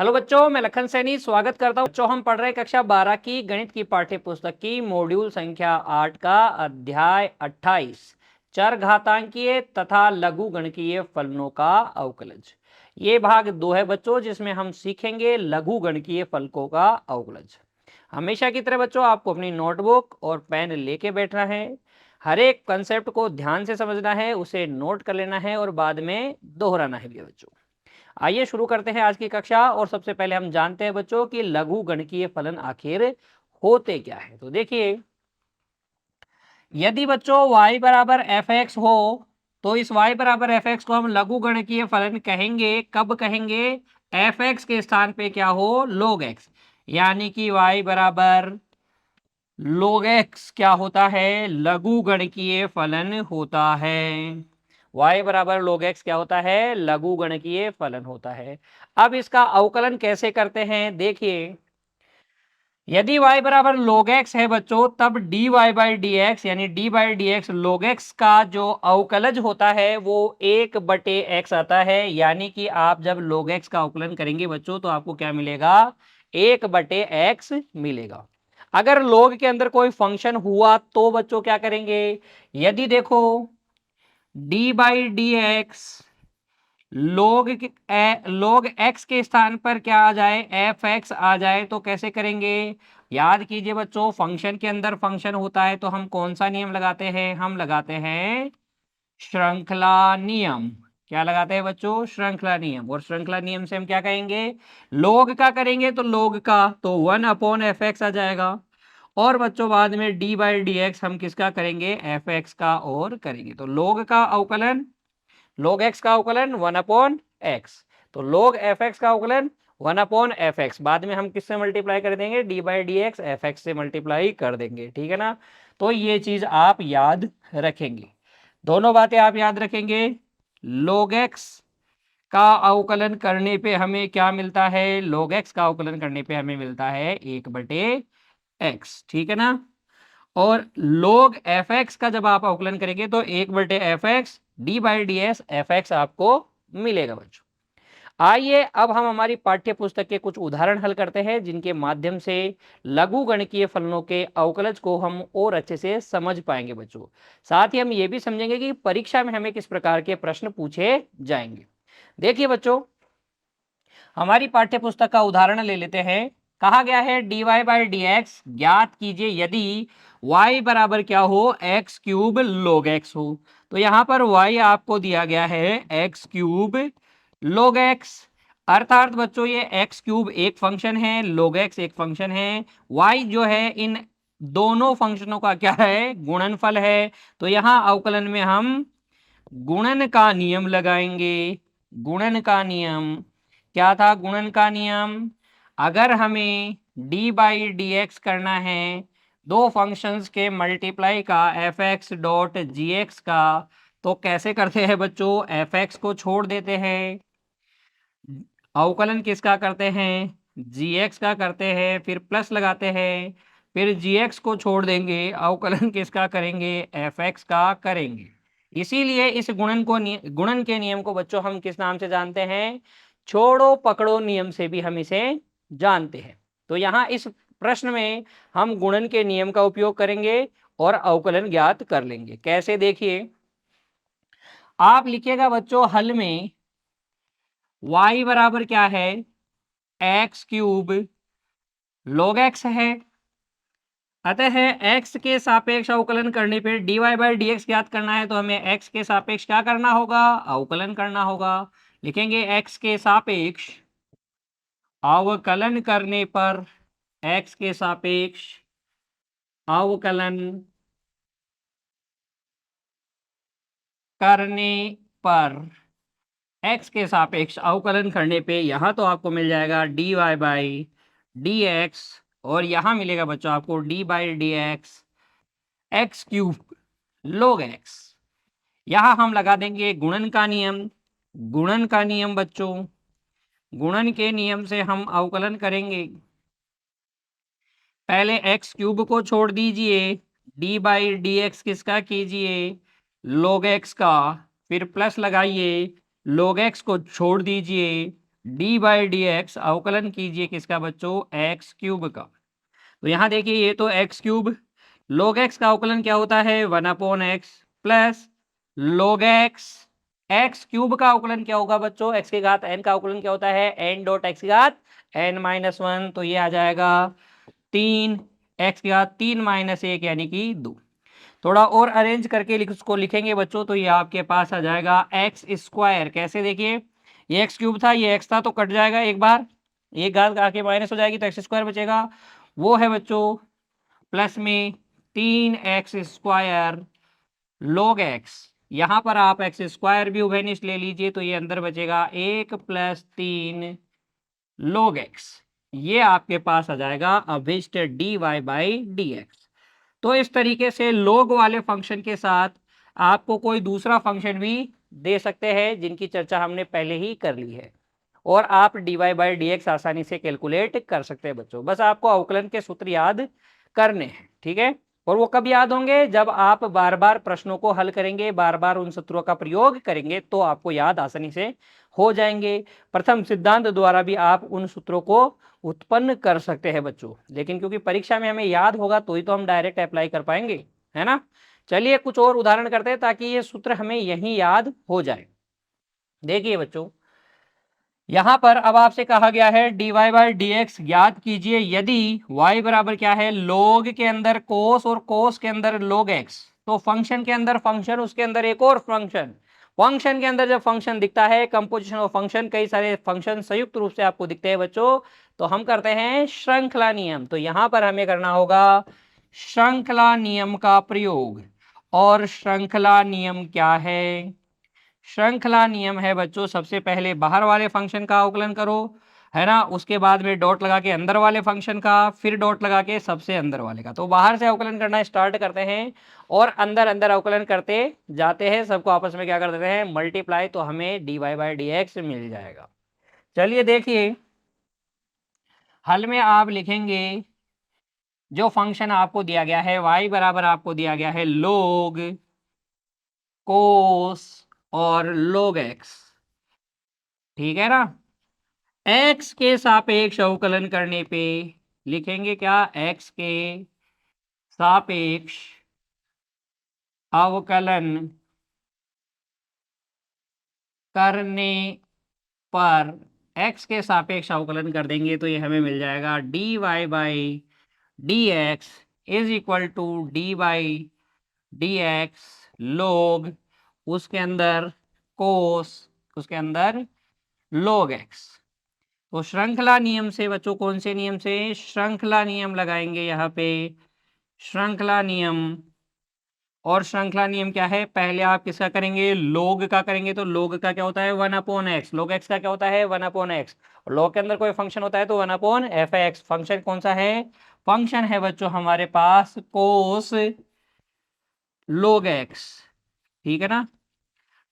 Hello बच्चों, मैं लखन सैनी स्वागत करता हूं। बच्चों, हम पढ़ रहे हैं कक्षा 12 की गणित की पाठ्य पुस्तक की मॉड्यूल संख्या 8 का अध्याय 28 चरघातांकीय तथा लघु गणकीय फलनों का अवकलज। ये भाग 2 है बच्चों, जिसमें हम सीखेंगे लघु गणकीय फलकों का अवकलज। हमेशा की तरह बच्चों, आपको अपनी नोटबुक और पेन लेके बैठना है। हर एक कंसेप्ट को ध्यान से समझना है, उसे नोट कर लेना है और बाद में दोहराना है भी बच्चों। आइए शुरू करते हैं आज की कक्षा। और सबसे पहले हम जानते हैं बच्चों कि लघु गणकीय फलन आखिर होते क्या है। तो देखिए, यदि बच्चों y बराबर एफ एक्स हो तो इस y बराबर एफ एक्स को हम लघु गणकीय फलन कहेंगे। कब कहेंगे? एफ एक्स के स्थान पे क्या हो? log x। यानी कि y बराबर log x क्या होता है? लघु गणकीय फलन होता है। y बराबर log x क्या होता है? लघु गणकीय फलन होता है। अब इसका अवकलन कैसे करते हैं? देखिए, यदि y बराबर log x है बच्चों, तब dy बाई डी एक्स यानी d by D x log x का जो अवकलज होता है वो 1/x आता है। यानी कि आप जब log x का अवकलन करेंगे बच्चों तो आपको क्या मिलेगा? 1/x मिलेगा। अगर log के अंदर कोई फंक्शन हुआ तो बच्चों क्या करेंगे? यदि देखो d by D x log x के स्थान पर क्या आ जाए? एफ एक्स आ जाए तो कैसे करेंगे? याद कीजिए बच्चों, फंक्शन के अंदर फंक्शन होता है तो हम कौन सा नियम लगाते हैं? हम लगाते हैं श्रृंखला नियम। क्या लगाते हैं बच्चों? श्रृंखला नियम। और श्रृंखला नियम से हम क्या कहेंगे? log का करेंगे तो log का तो 1/f(x) आ जाएगा। और बच्चों बाद में d बाई डी एक्स हम किसका करेंगे? एफ एक्स का और करेंगे। तो log का अवकलन, log x का अवकलन 1/x। तो log fx का अवकलन 1/fx। बाद में हम किससे मल्टीप्लाई कर देंगे? d by D x F x से मल्टीप्लाई कर देंगे। ठीक है ना? तो ये चीज आप याद रखेंगे, दोनों बातें आप याद रखेंगे। log x का अवकलन करने पे हमें क्या मिलता है? log x का अवकलन करने पे हमें मिलता है 1/x। ठीक है ना? और log fx का जब आप अवकलन करेंगे तो 1/fx d by D S F x आपको मिलेगा बच्चों। आइए अब हम हमारी पाठ्य पुस्तक के कुछ उदाहरण हल करते हैं, जिनके माध्यम से लघु गणकीय फलनों के अवकलज को हम और अच्छे से समझ पाएंगे बच्चों। साथ ही हम ये भी समझेंगे कि परीक्षा में हमें किस प्रकार के प्रश्न पूछे जाएंगे। देखिए बच्चों, हमारी पाठ्य पुस्तक का उदाहरण ले लेते हैं। कहा गया है dy बाई डी एक्स ज्ञात कीजिए यदि y बराबर क्या हो? एक्स क्यूब log x हो। तो यहां पर y आपको दिया गया है एक्स क्यूब log x। अर्थात बच्चों ये एक्स क्यूब एक फंक्शन है, log x एक फंक्शन है, y जो है इन दोनों फंक्शनों का क्या है? गुणनफल है। तो यहां अवकलन में हम गुणन का नियम लगाएंगे। गुणन का नियम क्या था? गुणन का नियम, अगर हमें d बाई डी एक्स करना है दो फंक्शंस के मल्टीप्लाई का F x dot G x का, तो कैसे करते हैं बच्चों? एफ एक्स को छोड़ देते हैं, अवकलन किसका करते हैं? जी एक्स का करते हैं, फिर प्लस लगाते हैं, फिर जी एक्स को छोड़ देंगे, अवकलन किसका करेंगे? एफ एक्स का करेंगे। इसीलिए इस गुणन के नियम को बच्चों हम किस नाम से जानते हैं? छोड़ो पकड़ो नियम से भी हम इसे जानते हैं। तो यहाँ इस प्रश्न में हम गुणन के नियम का उपयोग करेंगे और अवकलन ज्ञात कर लेंगे। कैसे? देखिए, आप लिखिएगा बच्चों हल में y बराबर क्या है? एक्स क्यूब log x है। अतः x के सापेक्ष अवकलन करने पे dy बाई डी एक्स ज्ञात करना है तो हमें x के सापेक्ष क्या करना होगा? अवकलन करना होगा। लिखेंगे x के सापेक्ष अवकलन करने पर, x के सापेक्ष अवकलन करने पर, x के सापेक्ष अवकलन करने पे यहां तो आपको मिल जाएगा dy बाई डी एक्स, और यहां मिलेगा बच्चों आपको d by D x x cube log x। यहां हम लगा देंगे गुणन का नियम। गुणन का नियम बच्चों, गुणन के नियम से हम अवकलन करेंगे। पहले एक्स क्यूब को छोड़ दीजिए, d बाई डी एक्स किसका कीजिए? log x का, फिर प्लस लगाइए, log x को छोड़ दीजिए, डी बाई डी एक्स अवकलन कीजिए किसका बच्चों, एक्स क्यूब का। तो यहाँ देखिए ये तो एक्स क्यूब, log x का अवकलन क्या होता है 1/x plus log x cube का अवकलन क्या होगा बच्चों, x की घात n का अवकलन क्या होता है n डॉट x की घात n-1, तो ये आ जाएगा 3 x की घात 3-1 यानी कि 2। थोड़ा और अरेंज करके उसको लिखेंगे बच्चों तो ये आपके पास आ जाएगा एक्स स्क्वायर। कैसे, देखिए ये एक्स क्यूब था, ये एक्स था तो कट जाएगा एक बार, एक घात आके माइनस हो जाएगी तो एक्स स्क्वायर बचेगा, वो है बच्चों प्लस में 3x स्क्वायर log x। यहाँ पर आप एक्स स्क्वायर भी उभयनिष्ठ ले लीजिए तो ये अंदर बचेगा 1 + 3 log x। ये आपके पास आ जाएगा अभिष्ट dy बाई dx। तो इस तरीके से log वाले फंक्शन के साथ आपको कोई दूसरा फंक्शन भी दे सकते हैं जिनकी चर्चा हमने पहले ही कर ली है, और आप dy बाई dx आसानी से कैलकुलेट कर सकते हैं बच्चों। बस आपको अवकलन के सूत्र याद करने हैं, ठीक है। और वो कब याद होंगे, जब आप बार बार प्रश्नों को हल करेंगे, बार बार उन सूत्रों का प्रयोग करेंगे तो आपको याद आसानी से हो जाएंगे। प्रथम सिद्धांत द्वारा भी आप उन सूत्रों को उत्पन्न कर सकते हैं बच्चों, लेकिन क्योंकि परीक्षा में हमें याद होगा तो ही तो हम डायरेक्ट अप्लाई कर पाएंगे, है ना। चलिए कुछ और उदाहरण करते हैं ताकि ये सूत्र हमें यहीं याद हो जाए। देखिए बच्चों यहां पर अब आपसे कहा गया है dy बाई डी एक्स ज्ञात कीजिए यदि y बराबर क्या है log के अंदर कोस और कोस के अंदर log x। तो फंक्शन के अंदर फंक्शन, उसके अंदर एक और फंक्शन, फंक्शन के अंदर जब फंक्शन दिखता है, कंपोजिशन ऑफ फंक्शन, कई सारे फंक्शन संयुक्त रूप से आपको दिखते हैं बच्चों, तो हम करते हैं श्रृंखला नियम। तो यहां पर हमें करना होगा श्रृंखला नियम का प्रयोग। और श्रृंखला नियम क्या है, श्रृंखला नियम है बच्चों सबसे पहले बाहर वाले फंक्शन का अवकलन करो, है ना, उसके बाद में डॉट लगा के अंदर वाले फंक्शन का, फिर डॉट लगा के सबसे अंदर वाले का। तो बाहर से अवकलन करना स्टार्ट करते हैं और अंदर अंदर अवकलन करते जाते हैं, सबको आपस में क्या कर देते हैं मल्टीप्लाई, तो हमें dy बाई डी एक्स मिल जाएगा। चलिए देखिए हल में आप लिखेंगे जो फंक्शन आपको दिया गया है y बराबर आपको दिया गया है log कोस और log x, ठीक है ना। x के सापेक्ष अवकलन करने पे लिखेंगे क्या, x के सापेक्ष अवकलन करने पर, x के सापेक्ष अवकलन कर देंगे तो ये हमें मिल जाएगा dy by D x is equal to d by D x log उसके अंदर कोस, उसके अंदर log x। तो श्रृंखला नियम से बच्चों, कौन से नियम से, श्रृंखला नियम लगाएंगे यहाँ पे, श्रृंखला नियम। और श्रृंखला नियम क्या है, पहले आप किसका करेंगे log का करेंगे, तो log का क्या होता है 1/x, log x का क्या होता है 1/x, और log के अंदर कोई फंक्शन होता है तो 1/f(x). फंक्शन कौन सा है, फंक्शन है बच्चों हमारे पास कोस log x, ठीक है ना।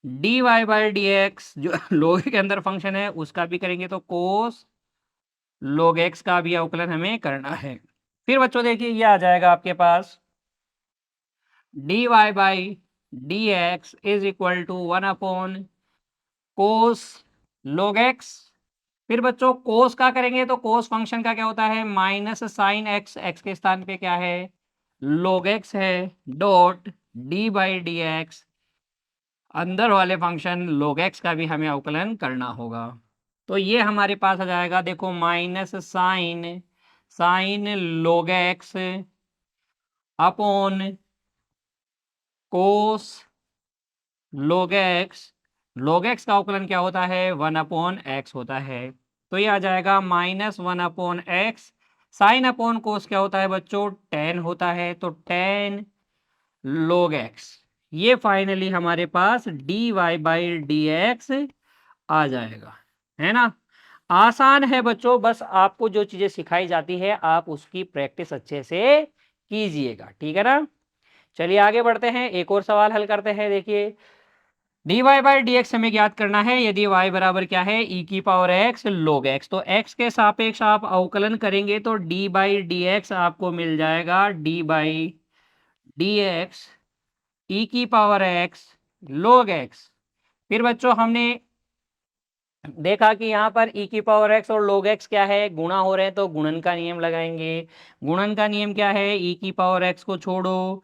dy बाई डी एक्स जो log के अंदर फंक्शन है उसका भी करेंगे तो कोस log x का भी अवकलन हमें करना है। फिर बच्चों देखिए ये आ जाएगा आपके पास dy by D x is equal to 1/कोस log x। फिर बच्चों कोस का करेंगे तो कोस फंक्शन का क्या होता है माइनस साइन एक्स, एक्स के स्थान पे क्या है log x है, dot D by D x अंदर वाले फंक्शन log x का भी हमें अवकलन करना होगा। तो ये हमारे पास आ जाएगा देखो minus sine log x upon cos log x का अवकलन क्या होता है 1/x होता है। तो ये आ जाएगा -1/x, साइन अपॉन कोस क्या होता है बच्चों tan होता है, तो tan log x। ये फाइनली हमारे पास dy बाई डी एक्स आ जाएगा, है ना। आसान है बच्चों, बस आपको जो चीजें सिखाई जाती है आप उसकी प्रैक्टिस अच्छे से कीजिएगा, ठीक है ना। चलिए आगे बढ़ते हैं, एक और सवाल हल करते हैं। देखिए dy बाई डी एक्स हमें ज्ञात करना है यदि y बराबर क्या है e की पावर x log x। तो x के सापेक्ष आप अवकलन करेंगे तो डी बाई डी एक्स आपको मिल जाएगा डी बाई डी एक्स ई की पावर x log x। फिर बच्चों हमने देखा कि यहाँ पर e की पावर x और log x क्या है, गुणा हो रहे हैं, तो गुणन का नियम लगाएंगे। गुणन का नियम क्या है, e की पावर x को छोड़ो,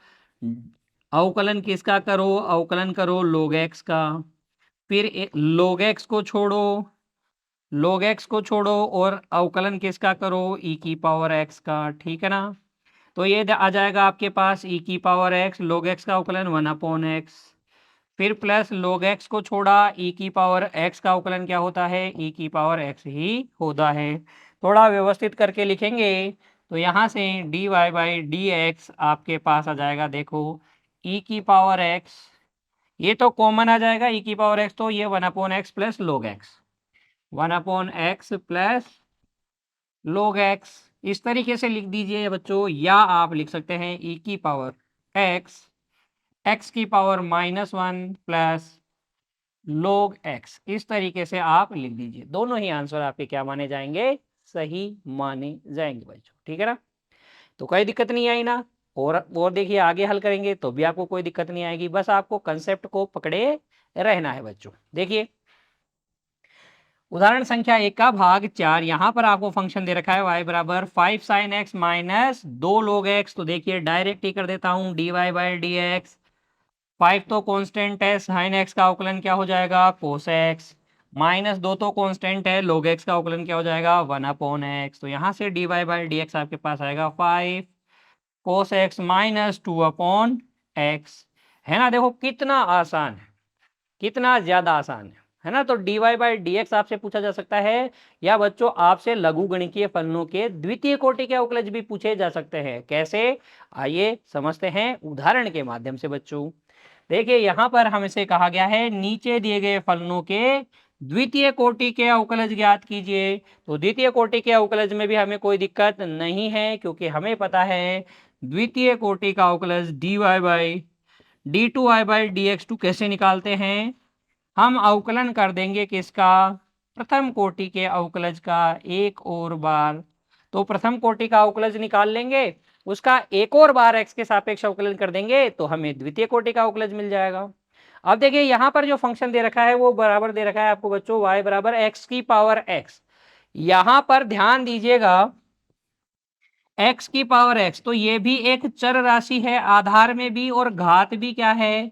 अवकलन किसका करो, अवकलन करो log x का, फिर log x को छोड़ो, log x को छोड़ो और अवकलन किसका करो, e की पावर x का, ठीक है ना। तो ये आ जाएगा आपके पास e की पावर x, log x का अवकलन 1/x, फिर प्लस log x को छोड़ा, e की पावर x का अवकलन क्या होता है, e की पावर x ही होता है। थोड़ा व्यवस्थित करके लिखेंगे तो यहाँ से dy बाई डी एक्स आपके पास आ जाएगा, देखो e की पावर x, ये तो कॉमन आ जाएगा e की पावर x, तो ये 1/x plus log x, 1/x plus log x, इस तरीके से लिख दीजिए बच्चों। या आप लिख सकते हैं e की पावर x, x की पावर -1 प्लस log x, इस तरीके से आप लिख दीजिए। दोनों ही आंसर आपके क्या माने जाएंगे, सही माने जाएंगे बच्चों, ठीक है ना। तो कोई दिक्कत नहीं आई ना। और देखिए आगे हल करेंगे तो भी आपको कोई दिक्कत नहीं आएगी, बस आपको कंसेप्ट को पकड़े रहना है बच्चों। देखिए उदाहरण संख्या 1 का भाग 4, यहाँ पर आपको फंक्शन दे रखा है y बराबर 5 sin x minus 2 log x। तो देखिए डायरेक्ट ही कर देता हूँ, dy बाई डी एक्स, 5 तो कांस्टेंट है, sin x का अवकलन क्या हो जाएगा, cos x, माइनस 2 तो कांस्टेंट है, log x का अवकलन क्या हो जाएगा, 1/x। तो यहाँ से dy बाई डी एक्स आपके पास आएगा 5 cos x माइनस 2/x, है ना। देखो कितना आसान है, कितना ज्यादा आसान है ना। तो dy बाई डी एक्स आपसे पूछा जा सकता है, या बच्चों आपसे लघुगणकीय फलनों के द्वितीय कोटि के अवकलज भी पूछे जा सकते हैं। कैसे, आइए समझते हैं उदाहरण के माध्यम से बच्चों। देखिए यहाँ पर हमसे कहा गया है नीचे दिए गए फलनों के द्वितीय कोटि के अवकलज ज्ञात कीजिए। तो द्वितीय कोटि के अवकलज में भी हमें कोई दिक्कत नहीं है, क्योंकि हमें पता है द्वितीय कोटि का अवकलज dy by d two y by D x two कैसे निकालते हैं। हम अवकलन कर देंगे किसका, प्रथम कोटि के अवकलज का एक और बार। तो प्रथम कोटि का अवकलज निकाल लेंगे, उसका एक और बार x के सापेक्ष अवकलन कर देंगे, तो हमें द्वितीय कोटि का अवकलज मिल जाएगा। अब देखिए यहाँ पर जो फंक्शन दे रखा है वो बराबर दे रखा है आपको बच्चों y बराबर x की पावर x। यहाँ पर ध्यान दीजिएगा x की पावर x, तो ये भी एक चर राशि है, आधार में भी और घात भी क्या है,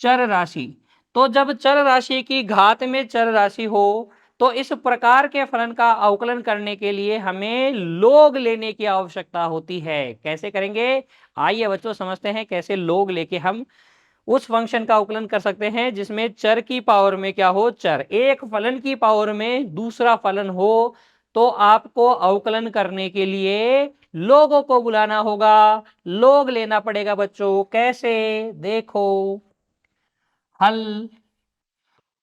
चर राशि। तो जब चर राशि की घात में चर राशि हो, तो इस प्रकार के फलन का अवकलन करने के लिए हमें log लेने की आवश्यकता होती है। कैसे करेंगे, आइए बच्चों समझते हैं कैसे log लेके हम उस फंक्शन का अवकलन कर सकते हैं जिसमें चर की पावर में क्या हो, चर। एक फलन की पावर में दूसरा फलन हो, तो आपको अवकलन करने के लिए लोगों को बुलाना होगा, log लेना पड़ेगा बच्चों। कैसे, देखो हल,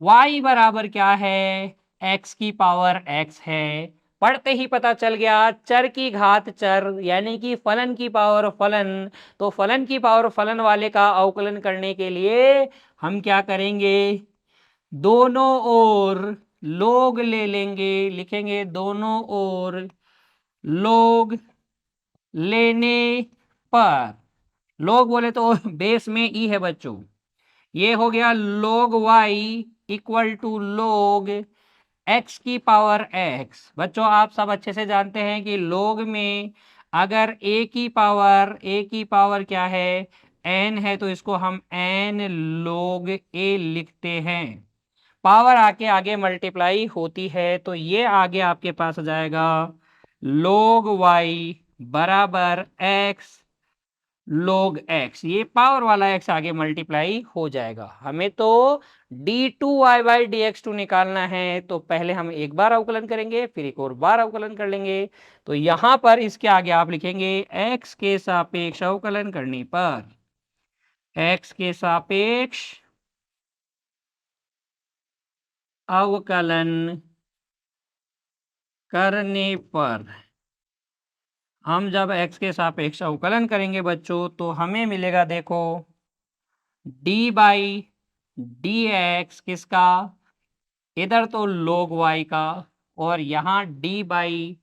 y बराबर क्या है, x की पावर x है। पढ़ते ही पता चल गया, चर की घात चर यानी कि फलन की पावर फलन। तो फलन की पावर फलन वाले का अवकलन करने के लिए हम क्या करेंगे, दोनों ओर log ले लेंगे, लिखेंगे दोनों ओर log लेने पर, log बोले तो बेस में e है बच्चों, ये हो गया log y equal to log x की पावर x। बच्चों आप सब अच्छे से जानते हैं कि log में अगर a की पावर क्या है, n है, तो इसको हम n log a लिखते हैं। पावर आके आगे मल्टीप्लाई होती है, तो ये आगे आपके पास आ जाएगा log y बराबर x log x, ये पावर वाला x आगे मल्टीप्लाई हो जाएगा। हमें तो d2y by D x to निकालना है, तो पहले हम एक बार अवकलन करेंगे, फिर एक और बार अवकलन कर लेंगे। तो यहां पर इसके आगे आप लिखेंगे x के सापेक्ष अवकलन करने पर, x के सापेक्ष अवकलन करने पर, हम जब x के सापेक्ष अवकलन करेंगे बच्चों, तो हमें मिलेगा देखो d बाई डी एक्स किसका, इधर तो log y का, और यहाँ d बाई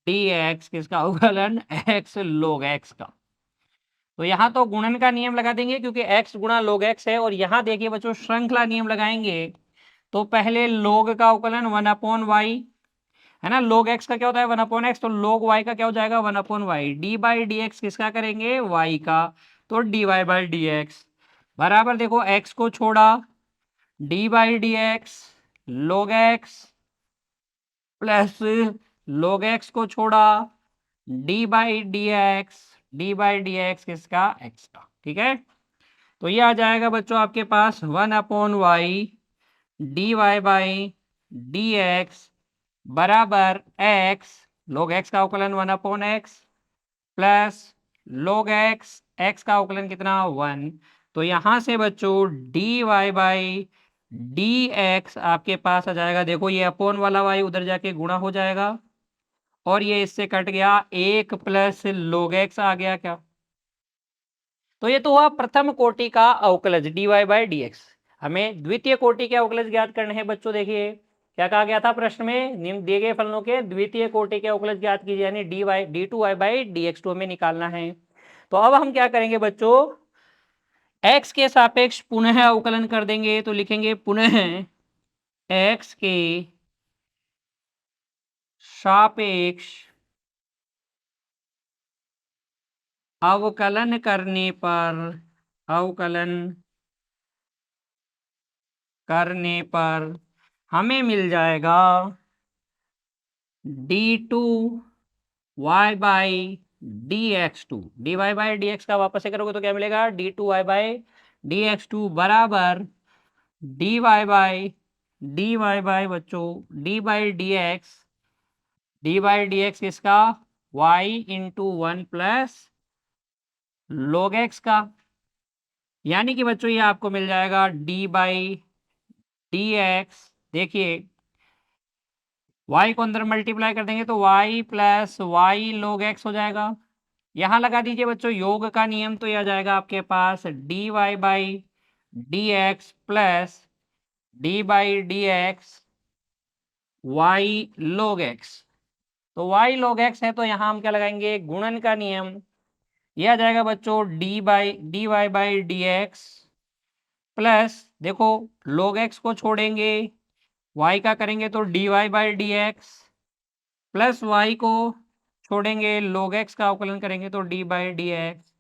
डी एक्स किसका अवकलन, x log x का। तो यहाँ तो गुणन का नियम लगा देंगे क्योंकि x गुणा log x है, और यहाँ देखिए बच्चों श्रृंखला नियम लगाएंगे। तो पहले log का अवकलन 1/y है ना, log x का क्या होता है 1/x, तो log y का क्या हो जाएगा 1/y। D by D x किसका करेंगे y का, तो d Y by D x बराबर देखो x को छोड़ा d by D x log x plus log x को छोड़ा डी बाई डी एक्स किसका x का, ठीक है। तो ये आ जाएगा बच्चों आपके पास 1/y d Y by D x बराबर x log x का अवकलन 1/x प्लस log x का अवकलन कितना 1। तो यहां से बच्चों d Y by D x आपके पास आ जाएगा, देखो ये अपोन वाला y उधर जाके गुणा हो जाएगा और ये इससे कट गया 1 प्लस log x आ गया क्या। तो ये तो हुआ प्रथम कोटि का अवकलज d Y by D x. हमें द्वितीय कोटि के अवकलज ज्ञात करने हैं बच्चों। देखिए क्या कहा गया था प्रश्न में, निम्न दिए गए फलनों के द्वितीय कोटि के अवकलज ज्ञात कीजिए, यानी d two Y by D x two हमें निकालना है। तो अब हम क्या करेंगे बच्चों, x के सापेक्ष पुनः अवकलन कर देंगे। तो लिखेंगे पुनः x के सापेक्ष अवकलन करने पर हमें मिल जाएगा d two Y by D x two. D Y by D x का वापस से करोगे तो क्या मिलेगा, d two Y by D x two बराबर डी वाई बाई बच्चों डी बाई डी एक्स किसका y into 1 plus log x का, यानी कि बच्चों ये आपको मिल जाएगा डी बाई डी एक्स। देखिए y को अंदर मल्टीप्लाई कर देंगे तो y plus y log x हो जाएगा। यहां लगा दीजिए बच्चों योग का नियम, तो यह आ जाएगा आपके पास D Y by D x plus D by D X Y log x। तो y log x है तो यहां हम क्या लगाएंगे गुणन का नियम, यह आ जाएगा बच्चों d Y by D x plus देखो log x को छोड़ेंगे y का करेंगे तो d Y by D x plus y को छोड़ेंगे log x का अवकलन करेंगे तो d by D x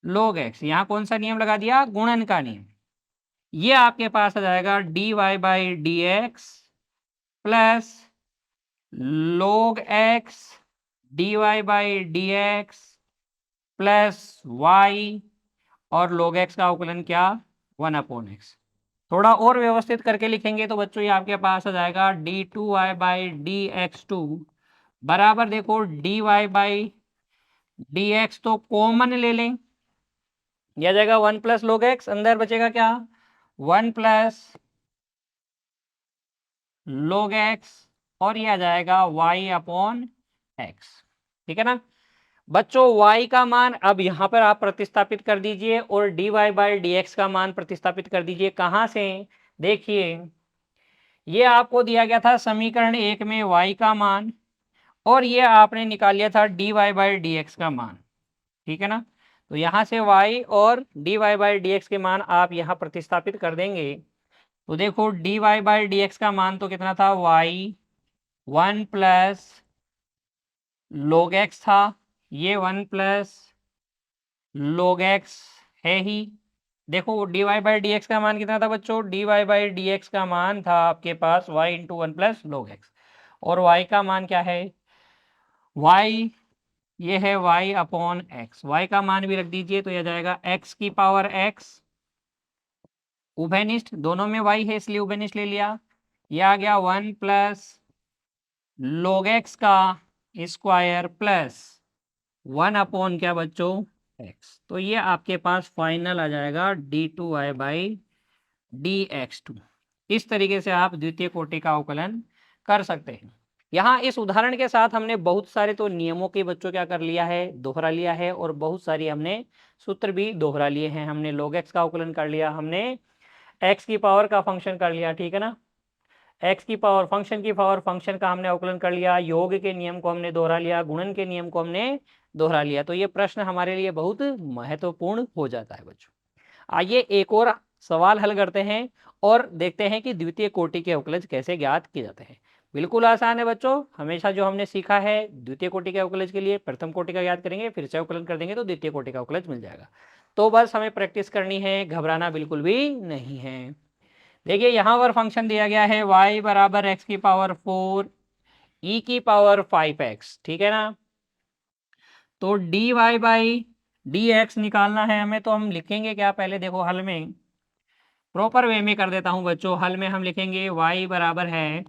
log x। यहाँ कौन सा नियम लगा दिया, गुणन का नियम। ये आपके पास आ जाएगा d Y by D x plus log x d Y by D x plus y और log x का अवकलन क्या 1/x। थोड़ा और व्यवस्थित करके लिखेंगे तो बच्चों ये आपके पास आ जाएगा d two Y by D x two बराबर देखो D Y by D x तो कॉमन ले लें, यह आ जाएगा 1 प्लस log x, अंदर बचेगा क्या 1 प्लस log x और यह आ जाएगा y/x। ठीक है ना बच्चों, y का मान अब यहाँ पर आप प्रतिस्थापित कर दीजिए और d Y by D x का मान प्रतिस्थापित कर दीजिए। कहाँ से, देखिए ये आपको दिया गया था समीकरण 1 में y का मान और ये आपने निकाल लिया था d Y by D x का मान, ठीक है ना। तो यहाँ से y और d Y by D x के मान आप यहाँ प्रतिस्थापित कर देंगे तो देखो D Y by D x का मान तो कितना था y 1 प्लस log x था, ये 1 प्लस log x है ही। देखो D Y by D x का मान कितना था बच्चों, d Y by D x का मान था आपके पास y into 1 plus log x और y का मान क्या है y, ये है y/x। y का मान भी रख दीजिए तो यह जाएगा x की पावर x, उभयनिष्ठ दोनों में y है इसलिए उभयनिष्ठ ले लिया। यह आ गया 1 प्लस log x का स्क्वायर प्लस 1/ क्या बच्चों x। तो ये आपके पास फाइनल आ जाएगा d two Y by D x two. इस तरीके से आप द्वितीय कोटि का अवकलन कर सकते हैं। यहाँ इस उदाहरण के साथ हमने बहुत सारे तो नियमों के बच्चों क्या कर लिया है, दोहरा लिया है और बहुत सारी हमने सूत्र भी दोहरा लिए हैं। हमने log x का अवकलन कर लिया, हमने x की पावर का फंक्शन कर लिया, ठीक है ना, x की पावर फंक्शन का हमने अवकलन कर लिया, योग के नियम को हमने दोहरा लिया, गुणन के नियम को हमने दोहरा लिया। तो ये प्रश्न हमारे लिए बहुत महत्वपूर्ण हो जाता है बच्चों। आइए एक और सवाल हल करते हैं और देखते हैं कि द्वितीय कोटि के अवकलज कैसे ज्ञात किए जाते हैं। बिल्कुल आसान है बच्चों, हमेशा जो हमने सीखा है द्वितीय कोटि के अवकलज के लिए प्रथम कोटि का याद करेंगे, फिर से अवकलन कर देंगे तो द्वितीय कोटि का अवकलज मिल जाएगा। तो बस हमें प्रैक्टिस करनी है, घबराना बिल्कुल भी नहीं है। देखिए यहाँ पर फंक्शन दिया गया है y बराबर x की पावर 4 e की पावर 5x, ठीक है ना। तो dy बाई dx निकालना है हमें, तो हम लिखेंगे क्या, पहले देखो हल में प्रॉपर वे में कर देता हूं बच्चों। हल में हम लिखेंगे y बराबर है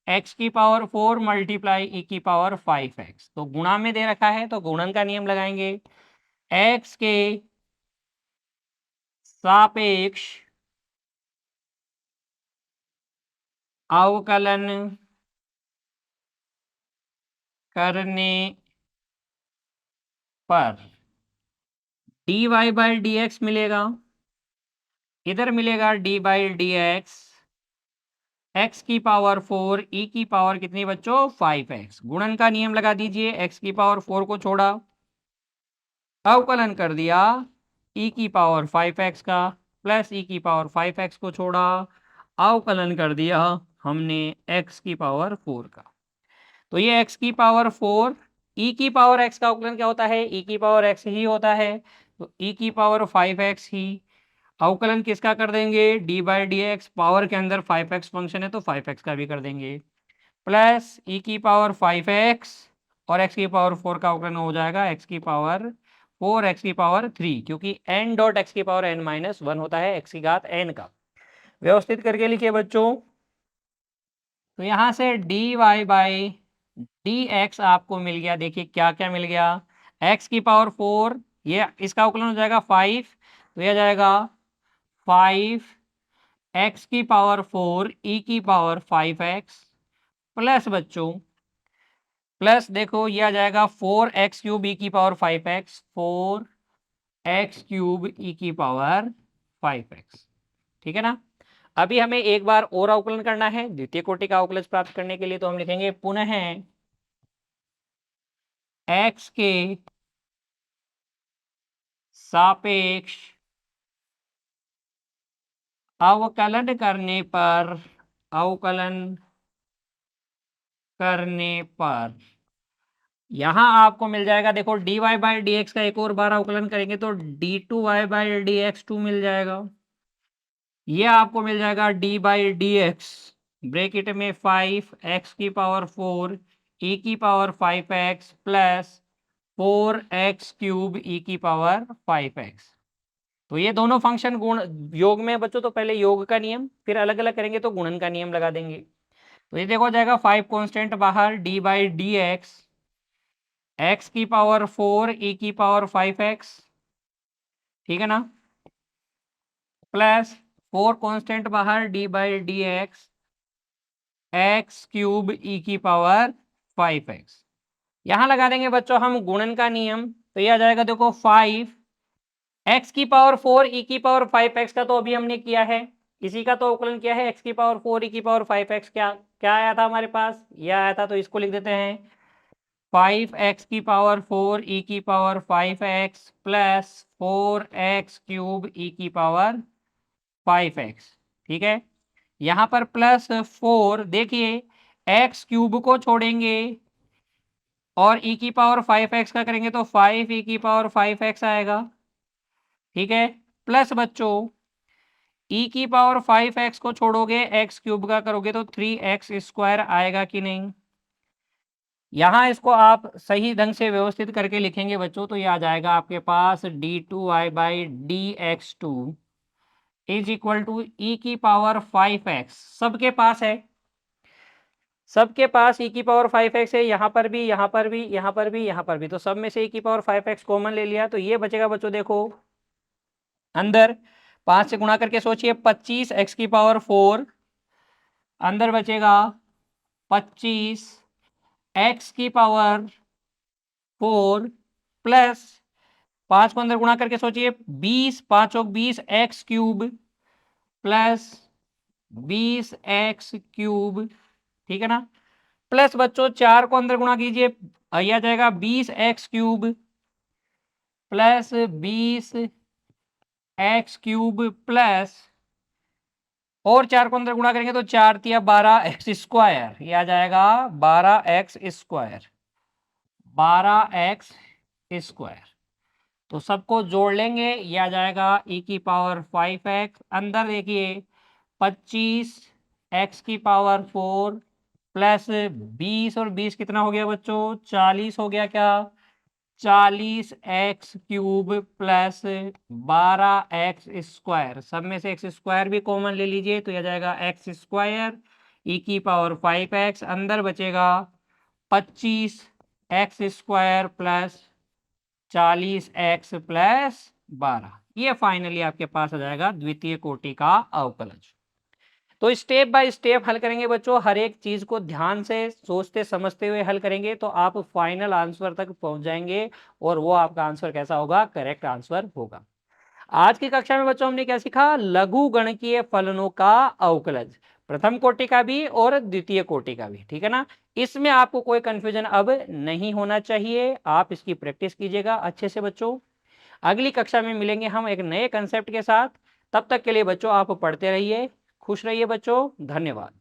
x की पावर 4 मल्टीप्लाई e की पावर 5x। तो गुणा में दे रखा है तो गुणन का नियम लगाएंगे। x के सापेक्ष अवकलन करने पर dy बाई डी एक्स मिलेगा, इधर मिलेगा डी बाई डी एक्स की पावर 4 e की पावर कितनी बच्चों 5x। गुणन का नियम लगा दीजिए, x की पावर 4 को छोड़ा, अवकलन कर दिया e की पावर 5x का, प्लस e की पावर 5x को छोड़ा, अवकलन कर दिया हमने x की पावर 4 का। तो ये x की पावर 4 e की पावर x का अवकलन क्या होता है, e की पावर x ही होता है, तो e की पावर 5x ही। अवकलन किसका कर देंगे, D by D x, power के अंदर 5x फंक्शन है तो 5x का भी कर देंगे, प्लस e की पावर 5x और x की पावर 4 का अवकलन हो जाएगा x की पावर 4 x की पावर 3, क्योंकि n डॉट x की पावर n माइनस 1 होता है x की घात n का। व्यवस्थित करके लिखिए बच्चों। तो यहां से d Y by D x आपको मिल गया। देखिए क्या क्या मिल गया, x की पावर 4, ये इसका अवकलन हो जाएगा 5, तो यह जाएगा 5 x की पावर 4 e की पावर 5x, प्लस बच्चों प्लस देखो ये आ जाएगा 4x क्यूब ई की power 5x, 4x cube E की पावर 5x, ठीक है ना। अभी हमें एक बार और अवकलन करना है द्वितीय कोटि का अवकलज प्राप्त करने के लिए, तो हम लिखेंगे पुनः x के सापेक्ष अवकलन करने पर, अवकलन करने पर यहां आपको मिल जाएगा, देखो D Y by D x का एक और बार अवकलन करेंगे तो D two Y by D x two मिल जाएगा। ये आपको मिल जाएगा D by D X bracket में 5x की पावर 4 e की power 5x plus 4x cube e की पावर 5x। तो ये दोनों फंक्शन गुण योग में बच्चों, तो पहले योग का नियम, फिर अलग अलग करेंगे तो गुणन का नियम लगा देंगे। तो ये देखो हो जाएगा 5 कांस्टेंट बाहर, डी बाई डी एक्स की पावर 4 e की पावर 5x, ठीक है ना, प्लस 4 कांस्टेंट बाहर, D by D X cube E की पावर 5x। यहां लगा देंगे बच्चों हम गुणन का नियम, तो यह आ जाएगा देखो 5 x की पावर 4 e की पावर 5x का तो अभी हमने किया है, इसी का तो अवकलन किया है, x की पावर 4 e की पावर 5x। क्या क्या आया था हमारे पास, यह आया था, तो इसको लिख देते हैं 5x की पावर 4 e की power 5x plus 4x cube e की पावर 5x, ठीक है। यहाँ पर प्लस 4, देखिए x क्यूब को छोड़ेंगे और e की पावर 5x का करेंगे तो 5 e की पावर 5x आएगा, ठीक है। प्लस बच्चों e की पावर 5x को छोड़ोगे, x क्यूब का करोगे तो 3x स्क्वायर आएगा कि नहीं। यहाँ इसको आप सही ढंग से व्यवस्थित करके लिखेंगे बच्चों, तो ये आ जाएगा आपके पास D two Y by D x two is equal to E की पावर 5x। सबके पास है, सबके पास e की पावर 5x है, यहाँ पर भी, यहाँ पर भी, यहाँ पर भी, यहाँ पर भी, तो सब में से e की पावर 5x कॉमन ले लिया, तो ये बचेगा बच्चों, देखो अंदर 5 से गुणा करके सोचिए 25 x की पावर 4, अंदर बचेगा 25 x की पावर 4 प्लस 5 को अंदर गुणा करके सोचिए 20, 5 और 20 x cube plus 20 x cube, ठीक है ना। प्लस बच्चों 4 को अंदर गुणा कीजिए, आ जाएगा 20 x cube plus 20 x cube plus और 4 को अंदर गुणा करेंगे तो 4 तिया 12x², ये आ जाएगा 12x², 12x²। तो सबको जोड़ लेंगे, ये आ जाएगा e⁵x। अंदर देखिए 25x⁴ प्लस 20, और 20 कितना हो गया बच्चों, 40 हो गया क्या, 40x³ प्लस 12x²। सब में से x² भी कॉमन ले लीजिए तो यह जाएगा x² e⁵x। अंदर बचेगा 25x² प्लस 40x प्लस 12। ये फाइनली आपके पास आ जाएगा द्वितीय कोटि का अवकलज। तो स्टेप बाय स्टेप हल करेंगे बच्चों, हर एक चीज को ध्यान से सोचते समझते हुए हल करेंगे तो आप फाइनल आंसर तक पहुंच जाएंगे, और वो आपका आंसर कैसा होगा, करेक्ट आंसर होगा। आज की कक्षा में बच्चों हमने क्या सीखा, लघु गणकीय फलनों का अवकलज, प्रथम कोटि का भी और द्वितीय कोटि का भी, ठीक है ना। इसमें आपको कोई कंफ्यूजन अब नहीं होना चाहिए, आप इसकी प्रैक्टिस कीजिएगा अच्छे से बच्चों। अगली कक्षा में मिलेंगे हम एक नए कंसेप्ट के साथ। तब तक के लिए बच्चों आप पढ़ते रहिए, खुश रहिए बच्चों, धन्यवाद।